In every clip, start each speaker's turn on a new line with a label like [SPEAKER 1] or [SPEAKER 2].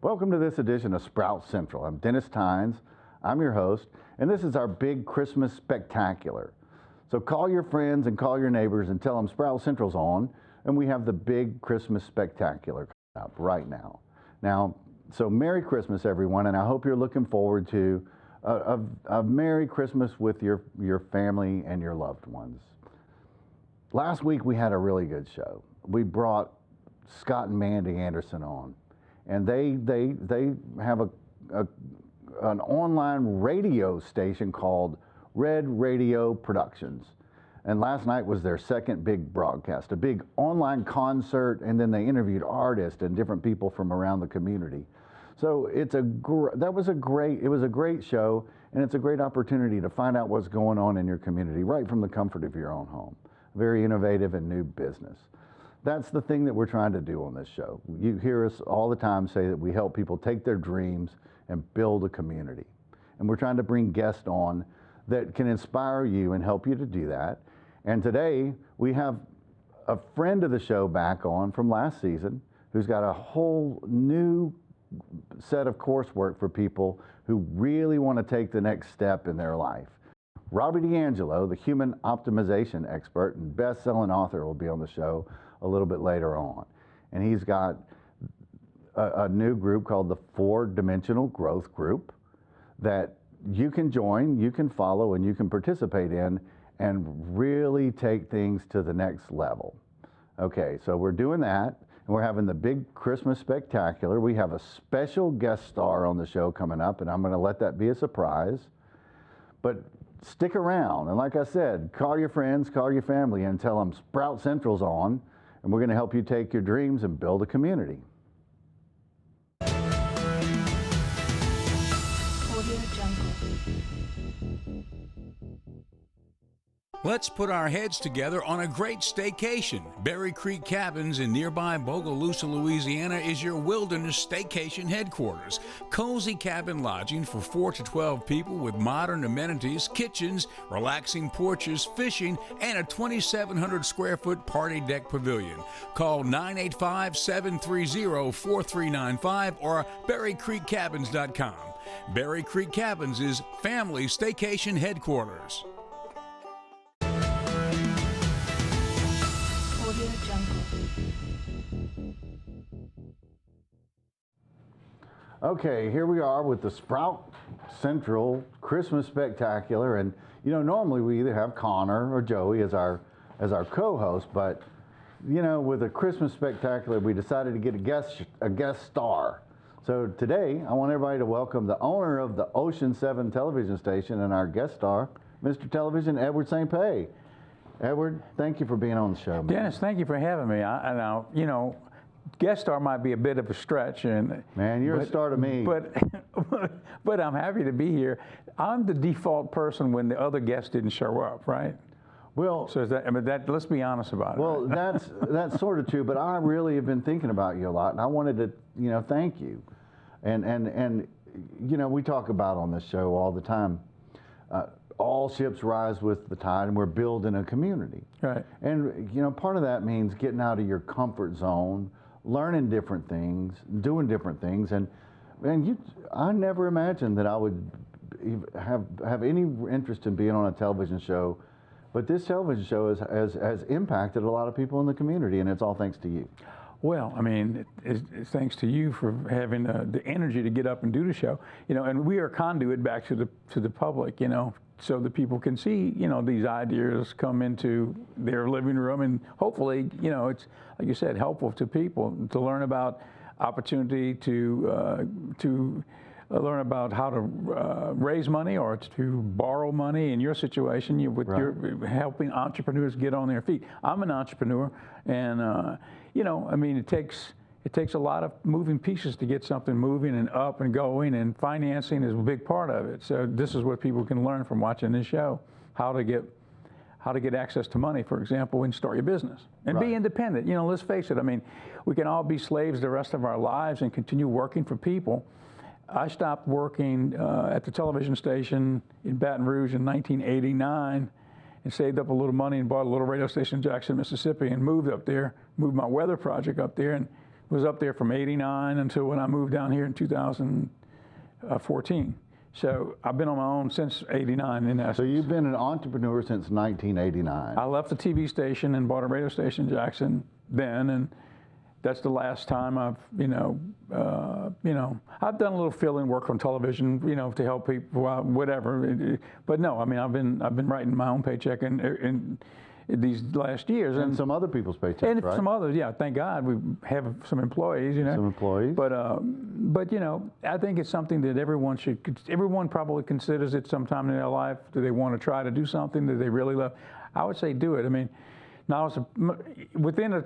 [SPEAKER 1] Welcome to this edition of Sprout Central. I'm Dennis Tynes. I'm your host, and this is our big Christmas spectacular. So call your friends and call your neighbors and tell them Sprout Central's on, and we have the big Christmas spectacular coming up right now. So Merry Christmas, everyone, and I hope you're looking forward to a Merry Christmas with your family and your loved ones. Last week we had a really good show. We brought Scott and Mandy Anderson on, and they have an online radio station called Red Radio Productions. And last night was their second big broadcast, a big online concert, and then they interviewed artists and different people from around the community. So it was a great show, and it's a great opportunity to find out what's going on in your community right from the comfort of your own home. Very innovative and new business. That's the thing that we're trying to do on this show. You hear us all the time say that we help people take their dreams and build a community. And we're trying to bring guests on that can inspire you and help you to do that. And today we have a friend of the show back on from last season who's got a whole new set of coursework for people who really want to take the next step in their life. Robby D'Angelo, the human optimization expert and best-selling author, will be on the show a little bit later on. And he's got a new group called the 4-Dimensional Growth Group that you can join, you can follow, and you can participate in and really take things to the next level. Okay, so we're doing that, and we're having the big Christmas spectacular. We have a special guest star on the show coming up, and I'm going to let that be a surprise. But stick around, and like I said, call your friends, call your family, and tell them Sprout Central's on, and we're going to help you take your dreams and build a community.
[SPEAKER 2] Let's put our heads together on a great staycation. Berry Creek Cabins in nearby Bogalusa, Louisiana is your wilderness staycation headquarters. Cozy cabin lodging for 4 to 12 people with modern amenities, kitchens, relaxing porches, fishing, and a 2,700 square foot party deck pavilion. Call 985-730-4395 or berrycreekcabins.com. Berry Creek Cabins is family staycation headquarters.
[SPEAKER 1] Okay, here we are with the Sprout Central Christmas Spectacular, and you know, normally we either have Connor or Joey as our co-host, but you know, with a Christmas Spectacular, we decided to get a guest star. So today, I want everybody to welcome the owner of the Ocean 7 television station and our guest star, Mr. Television, Edward St. Pé. Edward, thank you for being on the show, man.
[SPEAKER 3] Dennis, thank you for having me. You know, guest star might be a bit of a stretch, and
[SPEAKER 1] man, you're a star to me.
[SPEAKER 3] But I'm happy to be here. I'm the default person when the other guests didn't show up, right?
[SPEAKER 1] Well,
[SPEAKER 3] so is that, I mean, let's be honest about it.
[SPEAKER 1] Well,
[SPEAKER 3] right?
[SPEAKER 1] that's sort of true. But I really have been thinking about you a lot, and I wanted to, you know, thank you. And you know, we talk about on this show all the time. All ships rise with the tide, and we're building a community.
[SPEAKER 3] Right.
[SPEAKER 1] And you know, part of that means getting out of your comfort zone, learning different things, doing different things, and I never imagined that I would have any interest in being on a television show, but this television show has impacted a lot of people in the community, and it's all thanks to you.
[SPEAKER 3] Well, I mean, it's thanks to you for having the energy to get up and do the show, you know, and we are a conduit back to the public, you know, so that people can see, you know, these ideas come into their living room, and hopefully, you know, it's, like you said, helpful to people to learn about opportunity to learn about how to raise money or to borrow money. In your situation, you're helping entrepreneurs get on their feet. I'm an entrepreneur, and you know, I mean, it takes a lot of moving pieces to get something moving and up and going, and financing is a big part of it. So this is what people can learn from watching this show: how to get access to money, for example, and start your business and be independent. You know, let's face it. I mean, we can all be slaves the rest of our lives and continue working for people. I stopped working at the television station in Baton Rouge in 1989 and saved up a little money and bought a little radio station in Jackson, Mississippi, and moved up there, moved my weather project up there, and was up there from '89 until when I moved down here in 2014. So I've been on my own since '89 in essence.
[SPEAKER 1] So you've been an entrepreneur since 1989.
[SPEAKER 3] I left the TV station and bought a radio station in Jackson then, and that's the last time I've, I've done a little fill-in work on television, to help people out, whatever. But no, I mean, I've been writing my own paycheck in these last years,
[SPEAKER 1] and some other people's paychecks,
[SPEAKER 3] and
[SPEAKER 1] right?
[SPEAKER 3] some others, yeah. Thank God we have some employees,
[SPEAKER 1] Some employees.
[SPEAKER 3] But I think it's something that everyone probably considers it sometime in their life. Do they want to try to do something that they really love? I would say do it. I mean, now within a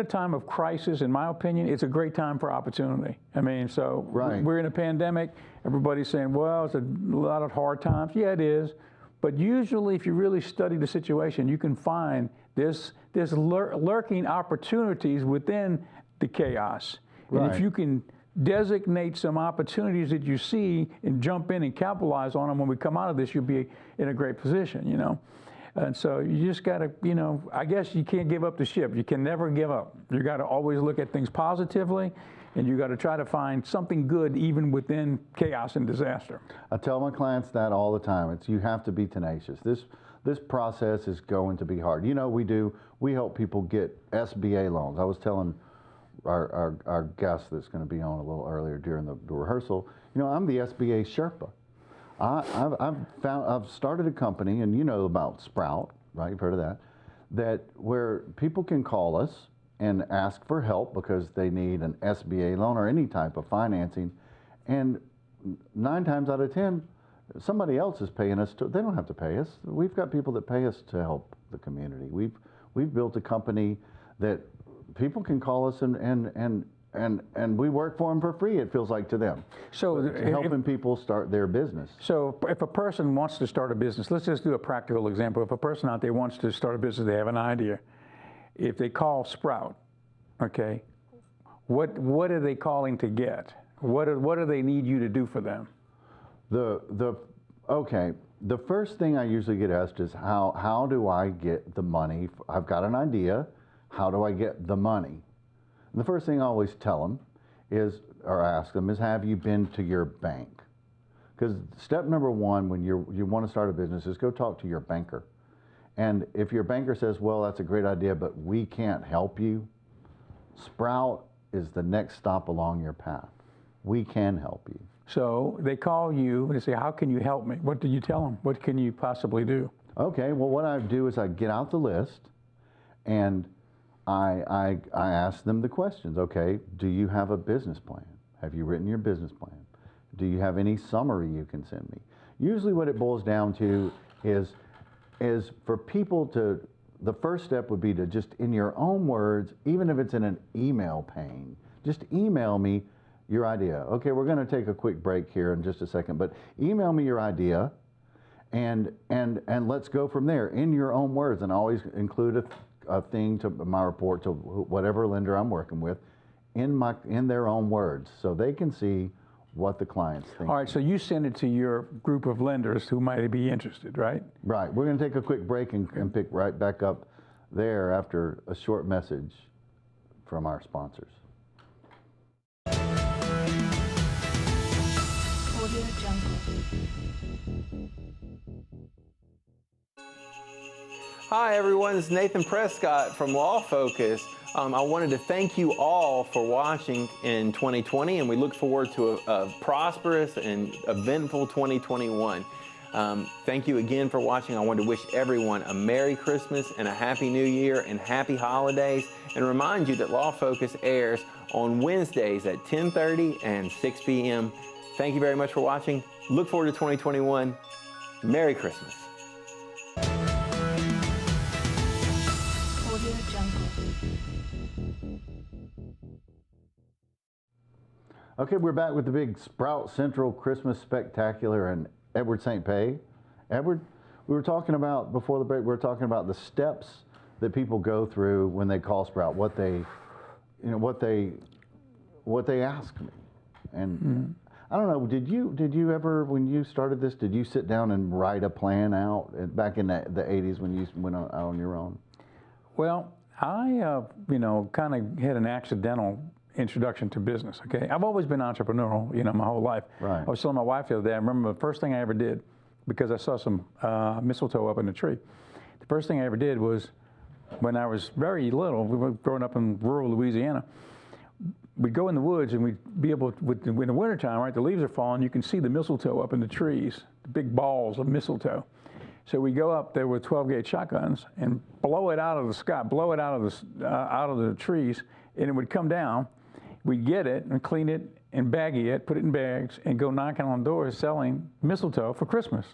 [SPEAKER 3] time of crisis, in my opinion, it's a great time for opportunity. I mean, so
[SPEAKER 1] right.
[SPEAKER 3] We're in a pandemic. Everybody's saying, well, it's a lot of hard times. Yeah, it is. But usually, if you really study the situation, you can find there's lurking opportunities within the chaos.
[SPEAKER 1] Right.
[SPEAKER 3] And if you can designate some opportunities that you see and jump in and capitalize on them when we come out of this, you'll be in a great position, And so you just got to, I guess you can't give up the ship. You can never give up. You got to always look at things positively, and you got to try to find something good even within chaos and disaster.
[SPEAKER 1] I tell my clients that all the time. You have to be tenacious. This process is going to be hard. We help people get SBA loans. I was telling our guest that's going to be on a little earlier during the rehearsal, I'm the SBA Sherpa. I've started a company, and you know about Sprout, right? You've heard of that where people can call us and ask for help because they need an SBA loan or any type of financing, and 9 times out of 10, somebody else is paying us. They don't have to pay us. We've got people that pay us to help the community. We've built a company that people can call us and we work for them for free, it feels like to them.
[SPEAKER 3] So
[SPEAKER 1] helping people start their business.
[SPEAKER 3] So if a person wants to start a business, let's just do a practical example. If a person out there wants to start a business, they have an idea. If they call Sprout, okay, what are they calling to get? What do they need you to do for them?
[SPEAKER 1] Okay, the first thing I usually get asked is how do I get the money? I've got an idea. How do I get the money? And the first thing I always tell them is, or ask them, is have you been to your bank? Because step number one when you want to start a business is go talk to your banker. And if your banker says, well, that's a great idea, but we can't help you, Sprout is the next stop along your path. We can help you.
[SPEAKER 3] So they call you and they say, how can you help me? What do you tell them? What can you possibly do?
[SPEAKER 1] Okay, well, what I do is I get out the list and I ask them the questions. Okay, do you have a business plan? Have you written your business plan? Do you have any summary you can send me? Usually what it boils down to is for people to, the first step would be to just in your own words, even if it's in an email pane, just email me your idea. Okay, we're going to take a quick break here in just a second, but email me your idea and let's go from there in your own words, and always include a thing to my report to whatever lender I'm working with in their own words so they can see what the clients think.
[SPEAKER 3] All right, so you send it to your group of lenders who might be interested, right?
[SPEAKER 1] Right. We're going to take a quick break and pick right back up there after a short message from our sponsors.
[SPEAKER 4] Hi everyone, this is Nathan Prescott from Law Focus. I wanted to thank you all for watching in 2020, and we look forward to a prosperous and eventful 2021. Thank you again for watching. I want to wish everyone a Merry Christmas and a Happy New Year and Happy Holidays, and remind you that Law Focus airs on Wednesdays at 10:30 and 6 p.m. Thank you very much for watching. Look forward to 2021. Merry Christmas.
[SPEAKER 1] Okay, we're back with the big Sprout Central Christmas Spectacular and Edward St. Pé. Edward, we were talking about, before the break, we were talking about the steps that people go through when they call Sprout, what they ask me. And I don't know, did you ever, when you started this, did you sit down and write a plan out back in the 80s when you went out on your own?
[SPEAKER 3] Well, I, kind of had an accidental introduction to business. Okay, I've always been entrepreneurial, you know, my whole life.
[SPEAKER 1] Right.
[SPEAKER 3] I was telling my wife the other day. I remember the first thing I ever did, because I saw some mistletoe up in the tree. The first thing I ever did was, when I was very little, we were growing up in rural Louisiana. We'd go in the woods and we'd be able to, in the wintertime, right, the leaves are falling, you can see the mistletoe up in the trees, the big balls of mistletoe. So we go up there with 12-gauge shotguns and blow it out of the sky, blow it out of the trees, and it would come down. We'd get it and clean it and baggie it, put it in bags, and go knocking on doors selling mistletoe for Christmas.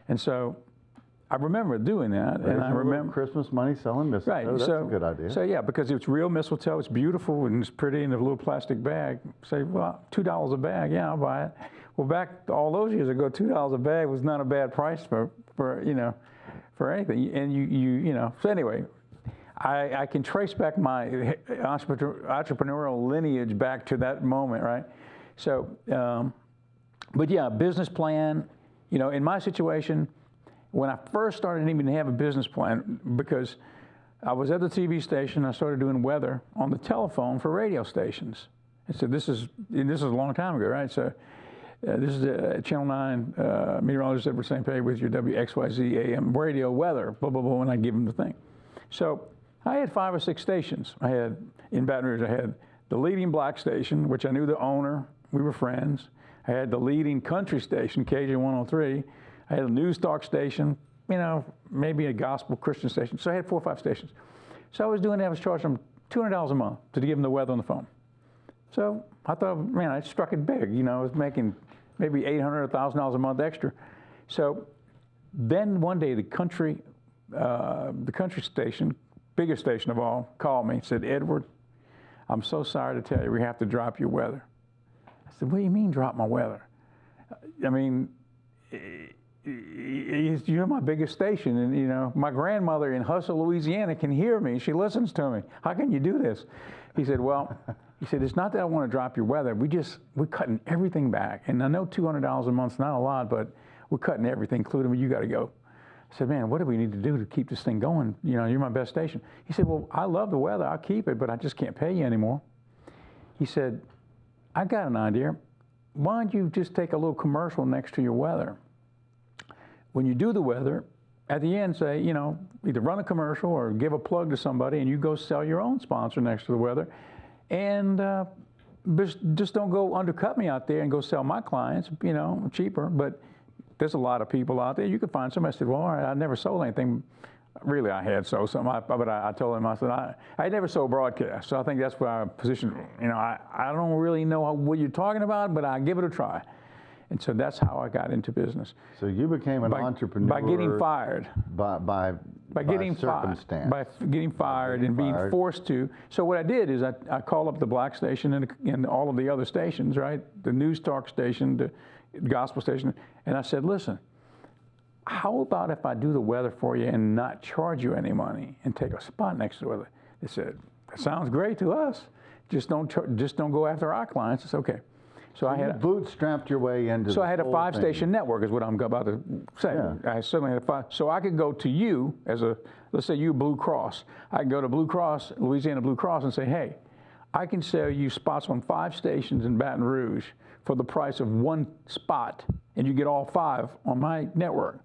[SPEAKER 3] And so I remember doing that, and I remember
[SPEAKER 1] Christmas money selling mistletoe.
[SPEAKER 3] right.
[SPEAKER 1] That's
[SPEAKER 3] so,
[SPEAKER 1] a good idea.
[SPEAKER 3] So yeah, because it's real mistletoe, it's beautiful and it's pretty in a little plastic bag. Say, well, $2 a bag, yeah, I'll buy it. Well, back all those years ago, $2 a bag was not a bad price for you know, for anything. And you know. So anyway, I can trace back my entrepreneurial lineage back to that moment, right? So, but yeah, business plan. You know, in my situation, when I first started, I didn't even have a business plan, because I was at the TV station. I started doing weather on the telephone for radio stations. And so this is a long time ago, right? So this is Channel 9 meteorologist Edward St. Pé with your WXYZ AM radio weather, blah, blah, blah, and I give them the thing. So I had 5 or 6 stations. I had, in Baton Rouge, I had the leading black station, which I knew the owner. We were friends. I had the leading country station, KJ 103. I had a news talk station, you know, maybe a gospel Christian station. So I had 4 or 5 stations. So I was doing that. I was charging them $200 a month to give them the weather on the phone. So I thought, man, I struck it big. You know, I was making maybe $800 or $1,000 a month extra. So then one day the country station, biggest station of all, called me and said, Edward, I'm so sorry to tell you, we have to drop your weather. I said, what do you mean drop my weather? I mean, you're my biggest station, and you know, my grandmother in Hustle, Louisiana can hear me. She listens to me. How can you do this? He said, well, he said, it's not that I want to drop your weather. We're cutting everything back. And I know $200 a month's not a lot, but we're cutting everything, including you got to go. I said, man, what do we need to do to keep this thing going? You know, you're my best station. He said, well, I love the weather. I'll keep it, but I just can't pay you anymore. He said, I got an idea. Why don't you just take a little commercial next to your weather? When you do the weather, at the end say, you know, either run a commercial or give a plug to somebody, and you go sell your own sponsor next to the weather. And just don't go undercut me out there and go sell my clients, you know, cheaper. But there's a lot of people out there. You could find somebody. I said, well, all right, I never sold anything. Really, I had sold something, but I told him, I said, I never sold broadcast. So I think that's where I positioned, you know, I don't really know what you're talking about, but I give it a try. And so that's how I got into business.
[SPEAKER 1] So you became an entrepreneur
[SPEAKER 3] by getting fired.
[SPEAKER 1] By
[SPEAKER 3] getting
[SPEAKER 1] circumstance.
[SPEAKER 3] By getting fired and being forced to. So what I did is I called up the black station and all of the other stations, right? The news talk station, the gospel station, and I said, listen, how about if I do the weather for you and not charge you any money and take a spot next to the weather? They said, that sounds great to us. Just don't go after our clients. It's okay. So I had
[SPEAKER 1] bootstrapped your way into.
[SPEAKER 3] So I had a 5-station network, is what I'm about to say.
[SPEAKER 1] Yeah.
[SPEAKER 3] I certainly had 5. So I could go to you as let's say you Blue Cross. I could go to Blue Cross, Louisiana Blue Cross, and say, hey, I can sell you spots on 5 stations in Baton Rouge for the price of 1 spot, and you get all 5 on my network.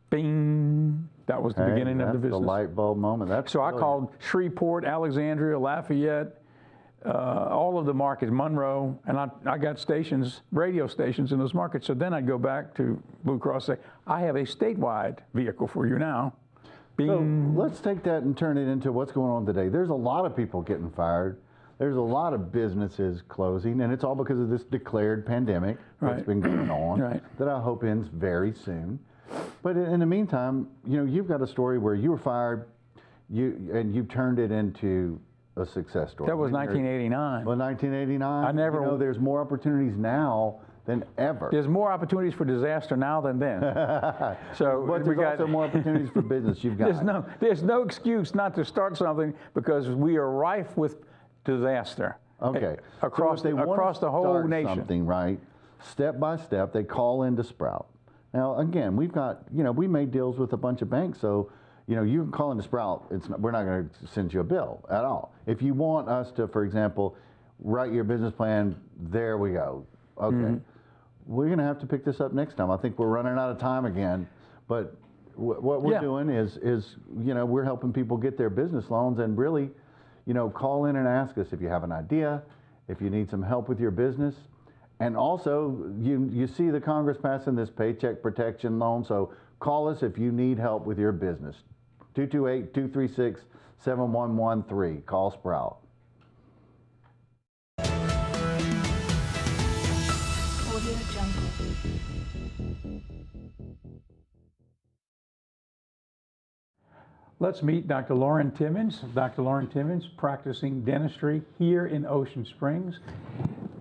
[SPEAKER 3] Bing. That was the beginning of the business.
[SPEAKER 1] The light bulb moment. That's
[SPEAKER 3] so brilliant. I called Shreveport, Alexandria, Lafayette, all of the markets, Monroe, and I got stations, radio stations in those markets. So then I'd go back to Blue Cross and say, I have a statewide vehicle for you now. Bing.
[SPEAKER 1] So let's take that and turn it into what's going on today. There's a lot of people getting fired. There's a lot of businesses closing, and it's all because of this declared pandemic that's been going on that I hope ends very soon. But in the meantime, you know, you've got a story where you were fired, and you turned it into a success story.
[SPEAKER 3] That was 1989.
[SPEAKER 1] Well, 1989.
[SPEAKER 3] I never.
[SPEAKER 1] You know, there's more opportunities now than ever.
[SPEAKER 3] There's more opportunities for disaster now than then. So
[SPEAKER 1] but there's also more opportunities for business. You've got.
[SPEAKER 3] There's no excuse not to start something because we are rife with disaster.
[SPEAKER 1] Okay.
[SPEAKER 3] Across
[SPEAKER 1] so
[SPEAKER 3] across the whole nation.
[SPEAKER 1] Something right, step by step, they call into Sprout. Now again, we've got, you know, we made deals with a bunch of banks, so you know, you can call into Sprout. We're not going to send you a bill at all. If you want us to, for example, write your business plan, there we go. Okay. We're going to have to pick this up next time. I think we're running out of time again. But what we're doing is, you know, we're helping people get their business loans, and really, you know, call in and ask us if you have an idea, if you need some help with your business. And also, you see the Congress passing this Paycheck Protection Loan, so call us if you need help with your business. 228-236-7113. Call Sprout.
[SPEAKER 3] Let's meet Dr. Lauren Timmons. Dr. Lauren Timmons, practicing dentistry here in Ocean Springs.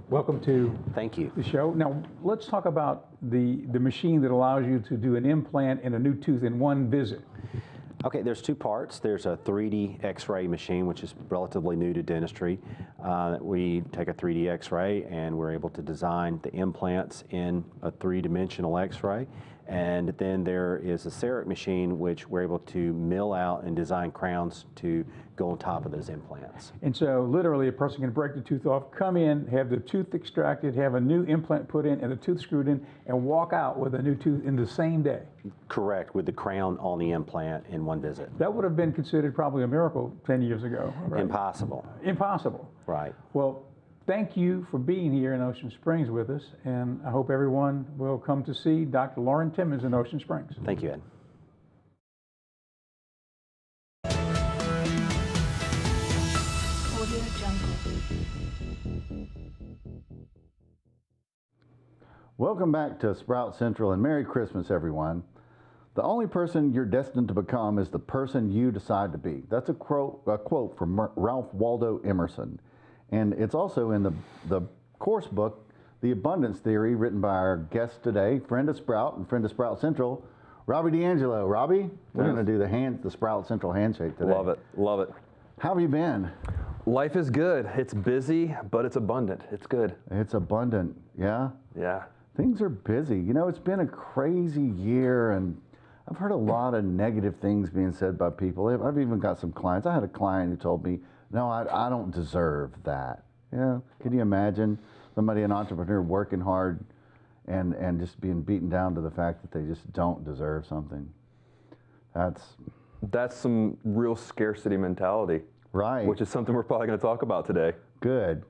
[SPEAKER 3] Welcome to
[SPEAKER 5] Thank you.
[SPEAKER 3] the show. Now, let's talk about the machine that allows you to do an implant and a new tooth in one visit.
[SPEAKER 5] Okay, there's two parts. There's a 3D X-ray machine, which is relatively new to dentistry. We take a 3D X-ray and we're able to design the implants in a three-dimensional X-ray. And then there is a CEREC machine, which we're able to mill out and design crowns to go on top of those implants.
[SPEAKER 3] And so literally a person can break the tooth off, come in, have the tooth extracted, have a new implant put in and a tooth screwed in, and walk out with a new tooth in the same day.
[SPEAKER 5] Correct, with the crown on the implant in one visit.
[SPEAKER 3] That would have been considered probably a miracle 10 years ago. Right?
[SPEAKER 5] Impossible.
[SPEAKER 3] Impossible.
[SPEAKER 5] Right.
[SPEAKER 3] Well, thank you for being here in Ocean Springs with us, and I hope everyone will come to see Dr. Lauren Timmons in Ocean Springs.
[SPEAKER 5] Thank you, Ed.
[SPEAKER 1] Welcome back to Sprout Central, and Merry Christmas, everyone. The only person you're destined to become is the person you decide to be. That's a quote from Ralph Waldo Emerson. And it's also in the course book, The Abundance Theory, written by our guest today, friend of Sprout and friend of Sprout Central, Robby D'Angelo. Robby, we're going to do the Sprout Central handshake today.
[SPEAKER 6] Love it, love it.
[SPEAKER 1] How have you been?
[SPEAKER 6] Life is good. It's busy, but it's abundant. It's good.
[SPEAKER 1] It's abundant, yeah?
[SPEAKER 6] Yeah.
[SPEAKER 1] Things are busy. You know, it's been a crazy year, and I've heard a lot of negative things being said by people. I've even got some clients. I had a client who told me, no, I don't deserve that. Yeah, can you imagine somebody, an entrepreneur, working hard and just being beaten down to the fact that they just don't deserve something?
[SPEAKER 6] That's some real scarcity mentality.
[SPEAKER 1] Right.
[SPEAKER 6] Which is something we're probably going to talk about today.
[SPEAKER 1] Good.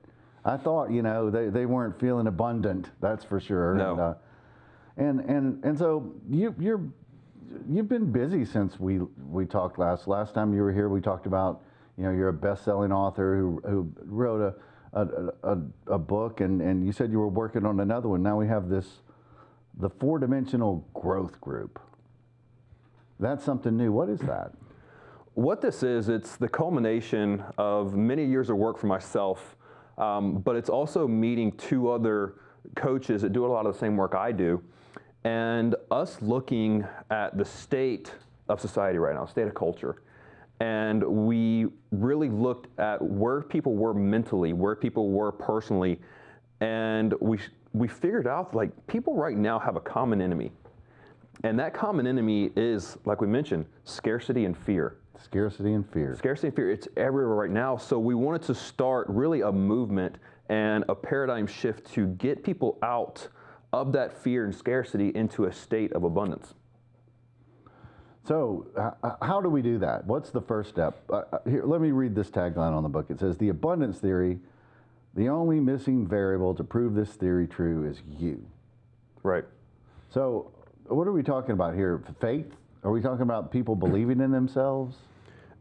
[SPEAKER 1] I thought, you know, they weren't feeling abundant, that's for sure.
[SPEAKER 6] No.
[SPEAKER 1] And so you've been busy since we talked last time you were here. We talked about, you know, you're a best-selling author who wrote a book, and you said you were working on another one. Now we have the 4-dimensional growth group. That's something new. What is that?
[SPEAKER 6] What this is, it's the culmination of many years of work for myself, but it's also meeting 2 other coaches that do a lot of the same work I do, and us looking at the state of society right now, state of culture. And we really looked at where people were mentally, where people were personally, and we figured out, like, people right now have a common enemy. And that common enemy is, like we mentioned, scarcity and fear.
[SPEAKER 1] Scarcity and fear.
[SPEAKER 6] Scarcity and fear, it's everywhere right now. So we wanted to start really a movement and a paradigm shift to get people out of that fear and scarcity into a state of abundance.
[SPEAKER 1] So how do we do that? What's the first step? Here, let me read this tagline on the book. It says, the abundance theory, the only missing variable to prove this theory true is you.
[SPEAKER 6] Right.
[SPEAKER 1] So what are we talking about here? Faith? Are we talking about people believing in themselves?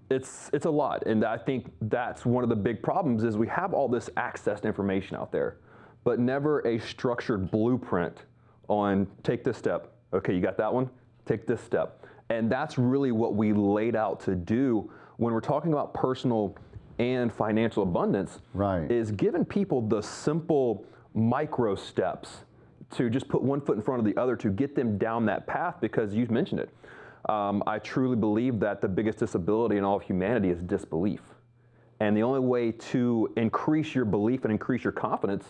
[SPEAKER 6] It's a lot, and I think that's one of the big problems is we have all this access to information out there, but never a structured blueprint on take this step. Okay, you got that one? Take this step. And that's really what we laid out to do when we're talking about personal and financial abundance,
[SPEAKER 1] right,
[SPEAKER 6] is giving people the simple micro steps to just put one foot in front of the other to get them down that path, because you mentioned it. I truly believe that the biggest disability in all of humanity is disbelief. And the only way to increase your belief and increase your confidence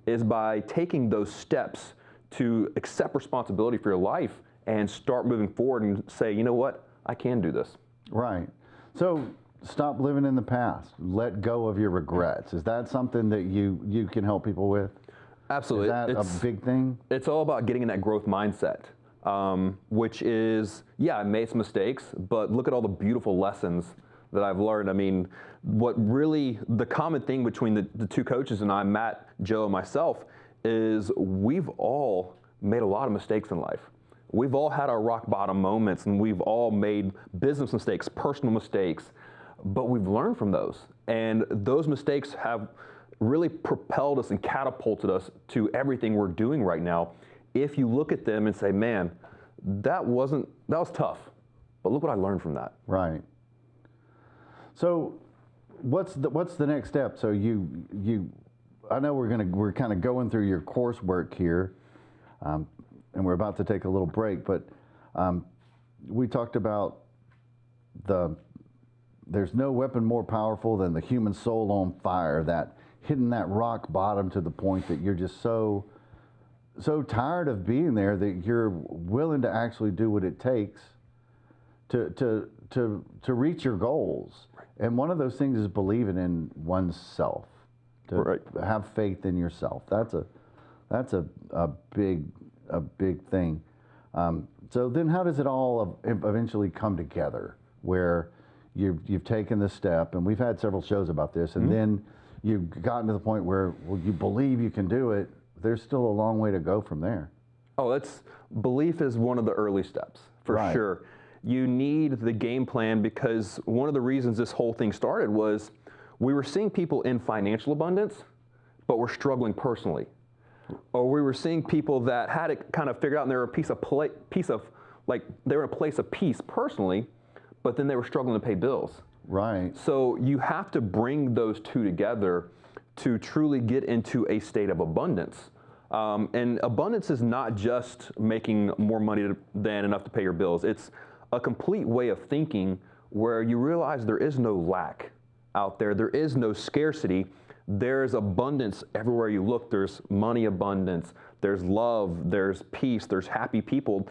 [SPEAKER 6] is by taking those steps to accept responsibility for your life and start moving forward and say, you know what, I can do this.
[SPEAKER 1] Right. So stop living in the past. Let go of your regrets. Is that something that you can help people with?
[SPEAKER 6] Absolutely.
[SPEAKER 1] Is that a big thing?
[SPEAKER 6] It's all about getting in that growth mindset, which is, yeah, I made some mistakes, but look at all the beautiful lessons that I've learned. I mean, what really, the common thing between the two coaches and I, Matt, Joe, and myself, is we've all made a lot of mistakes in life. We've all had our rock bottom moments, and we've all made business mistakes, personal mistakes, but we've learned from those. And those mistakes have really propelled us and catapulted us to everything we're doing right now. If you look at them and say, man, that was tough, but look what I learned from that.
[SPEAKER 1] Right. So what's the next step? So I know we're kind of going through your coursework here, and we're about to take a little break, but we talked about there's no weapon more powerful than the human soul on fire, that hitting that rock bottom to the point that you're just so tired of being there that you're willing to actually do what it takes to reach your goals. And one of those things is believing in oneself, to have faith in yourself. That's a big thing. So then how does it all eventually come together where you've taken this step, and we've had several shows about this, and then you've gotten to the point where you believe you can do it. There's still a long way to go from there.
[SPEAKER 6] Oh, belief is one of the early steps, for sure. You need the game plan, because one of the reasons this whole thing started was we were seeing people in financial abundance, but were struggling personally. Or we were seeing people that had it kind of figured out, and they were they were in a place of peace personally, but then they were struggling to pay bills.
[SPEAKER 1] Right.
[SPEAKER 6] So you have to bring those two together to truly get into a state of abundance. And abundance is not just making more money than enough to pay your bills. It's a complete way of thinking where you realize there is no lack out there. There is no scarcity. There's abundance everywhere you look. There's money abundance. There's love. There's peace. There's happy people.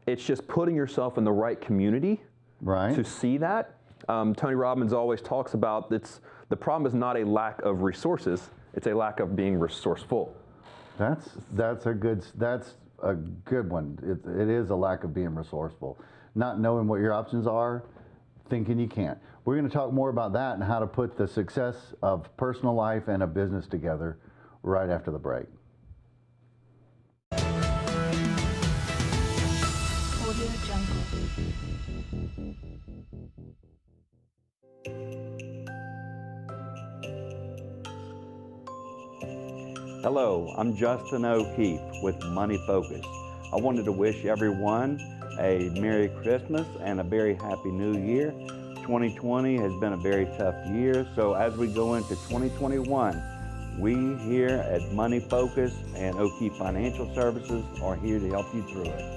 [SPEAKER 6] It's just putting yourself in the right community to see that. Tony Robbins always talks about the problem is not a lack of resources. It's a lack of being resourceful.
[SPEAKER 1] That's a good one. It is a lack of being resourceful. Not knowing what your options are, thinking you can't. We're going to talk more about that and how to put the success of personal life and a business together right after the break.
[SPEAKER 7] Hello, I'm Justin O'Keefe with Money Focus. I wanted to wish everyone a Merry Christmas and a very Happy New Year. 2020 has been a very tough year, so as we go into 2021, we here at Money Focus and O'Keefe Financial Services are here to help you through it.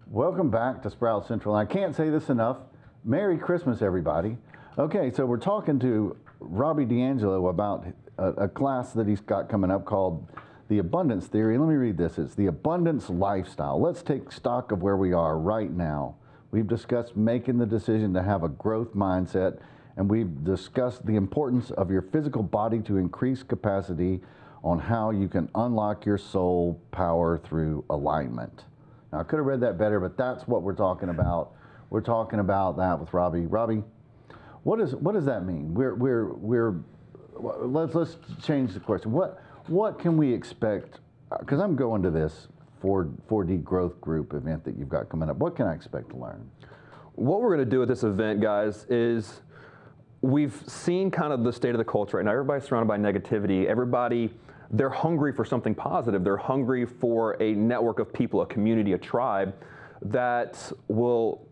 [SPEAKER 1] Welcome back to Sprout Central. I can't say this enough. Merry Christmas, everybody. Okay, so we're talking to Robby D'Angelo about a class that he's got coming up called The Abundance Theory. Let me read this. It's the Abundance Lifestyle. Let's take stock of where we are right now. We've discussed making the decision to have a growth mindset, and we've discussed the importance of your physical body to increase capacity on how you can unlock your soul power through alignment. Now, I could have read that better, but that's what we're talking about. We're talking about that with Robby. Robby, what does that mean? Let's change the question. What can we expect? Because I'm going to this 4D Growth Group event that you've got coming up. What can I expect to learn?
[SPEAKER 6] What we're going to do at this event, guys, is we've seen kind of the state of the culture right now. Everybody's surrounded by negativity. They're hungry for something positive. They're hungry for a network of people, a community, a tribe that will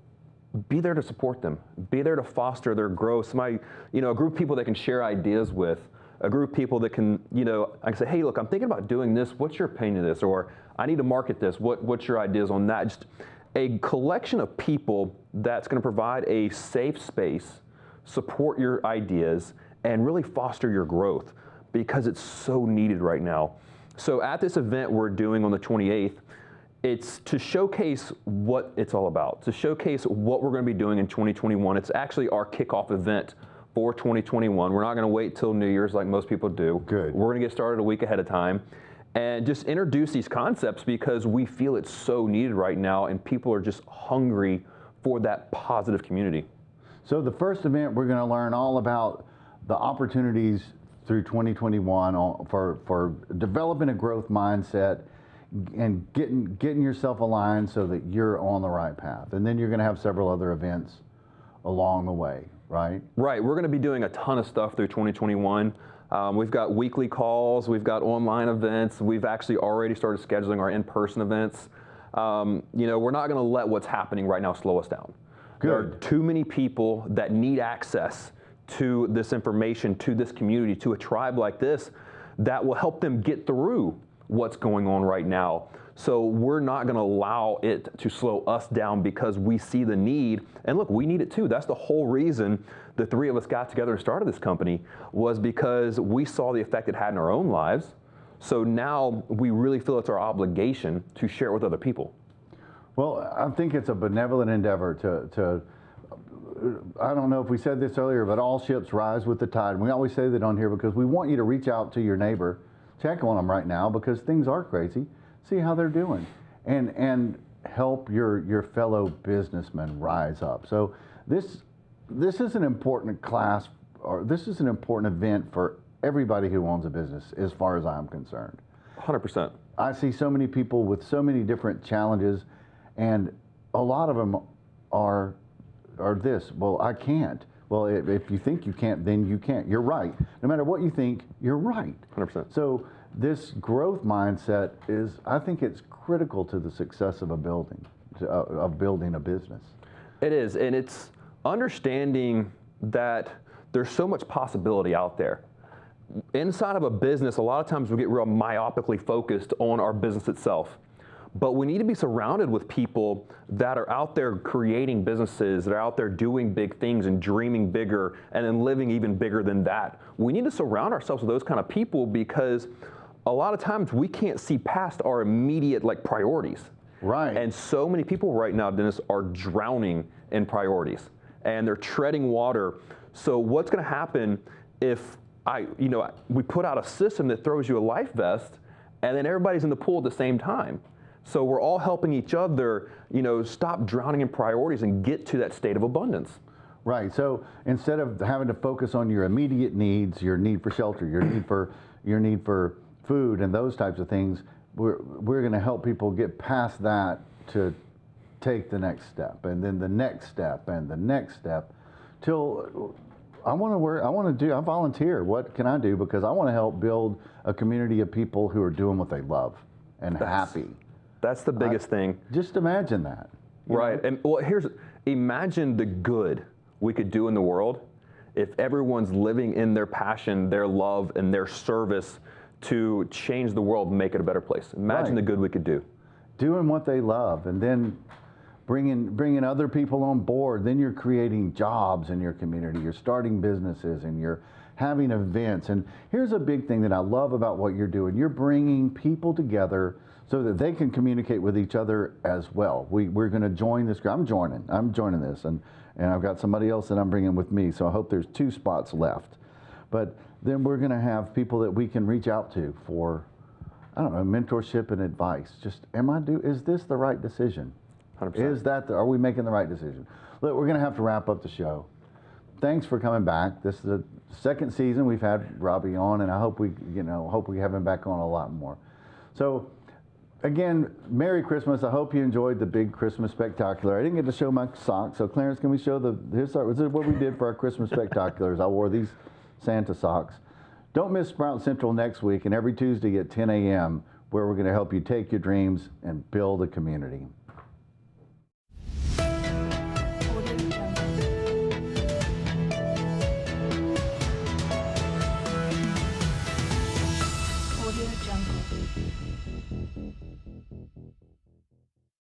[SPEAKER 6] be there to support them, be there to foster their growth. A group of people that can share ideas with, a group of people that can, I can say, hey, look, I'm thinking about doing this. What's your opinion of this? Or I need to market this. What's your ideas on that? Just a collection of people that's going to provide a safe space support your ideas, and really foster your growth because it's so needed right now. So at this event we're doing on the 28th, it's to showcase what it's all about, to showcase what we're going to be doing in 2021. It's actually our kickoff event for 2021. We're not going to wait till New Year's like most people do.
[SPEAKER 1] Good.
[SPEAKER 6] We're going to get started a week ahead of time and just introduce these concepts because we feel it's so needed right now and people are just hungry for that positive community.
[SPEAKER 1] So the first event, we're going to learn all about the opportunities through 2021 for developing a growth mindset and getting yourself aligned so that you're on the right path. And then you're going to have several other events along the way, right?
[SPEAKER 6] Right. We're going to be doing a ton of stuff through 2021. We've got weekly calls. We've got online events. We've actually already started scheduling our in-person events. We're not going to let what's happening right now slow us down.
[SPEAKER 1] Good.
[SPEAKER 6] There are too many people that need access to this information, to this community, to a tribe like this that will help them get through what's going on right now. So we're not going to allow it to slow us down because we see the need. And look, we need it too. That's the whole reason the three of us got together and started this company, was because we saw the effect it had in our own lives. So now we really feel it's our obligation to share it with other people.
[SPEAKER 1] Well, I think it's a benevolent endeavor to I don't know if we said this earlier, but all ships rise with the tide. And we always say that on here because we want you to reach out to your neighbor, check on them right now because things are crazy, see how they're doing, and help your fellow businessmen rise up. So this is an important class, or this is an important event for everybody who owns a business as far as I'm concerned.
[SPEAKER 6] 100%.
[SPEAKER 1] I see so many people with so many different challenges, and a lot of them are this, well, I can't. Well, if you think you can't, then you can't. You're right. No matter what you think, you're right.
[SPEAKER 6] 100%.
[SPEAKER 1] So this growth mindset is, I think it's critical to the success of a building, of building a business.
[SPEAKER 6] It is, and it's understanding that there's so much possibility out there. Inside of a business, a lot of times we get real myopically focused on our business itself. But we need to be surrounded with people that are out there creating businesses, that are out there doing big things and dreaming bigger and then living even bigger than that. We need to surround ourselves with those kind of people because a lot of times we can't see past our immediate priorities.
[SPEAKER 1] Right.
[SPEAKER 6] And so many people right now, Dennis, are drowning in priorities and they're treading water. So what's going to happen if we put out a system that throws you a life vest and then everybody's in the pool at the same time? So we're all helping each other, stop drowning in priorities and get to that state of abundance.
[SPEAKER 1] Right. So instead of having to focus on your immediate needs, your need for shelter, your need for food and those types of things, we're going to help people get past that to take the next step, and then the next step, and the next step, till I volunteer. What can I do? Because I want to help build a community of people who are doing what they love and happy.
[SPEAKER 6] That's the biggest thing.
[SPEAKER 1] Just imagine that.
[SPEAKER 6] Right. And imagine the good we could do in the world if everyone's living in their passion, their love, and their service to change the world and make it a better place. Imagine the good we could do.
[SPEAKER 1] Doing what they love, and then bringing other people on board. Then you're creating jobs in your community. You're starting businesses, and you're having events. And here's a big thing that I love about what you're doing. You're bringing people together so that they can communicate with each other as well. We're going to join this. I'm joining this, and I've got somebody else that I'm bringing with me. So I hope there's 2 spots left. But then we're going to have people that we can reach out to for, I don't know, mentorship and advice. Just, is this the right decision?
[SPEAKER 6] 100%.
[SPEAKER 1] Are we making the right decision? Look, we're going to have to wrap up the show. Thanks for coming back. This is the 2nd season we've had Robby on, and I hope we have him back on a lot more. So, again, Merry Christmas. I hope you enjoyed the big Christmas spectacular. I didn't get to show my socks, so Clarence, can we show this is what we did for our Christmas spectaculars. I wore these Santa socks. Don't miss Sprout Central next week and every Tuesday at 10 a.m. where we're going to help you take your dreams and build a community.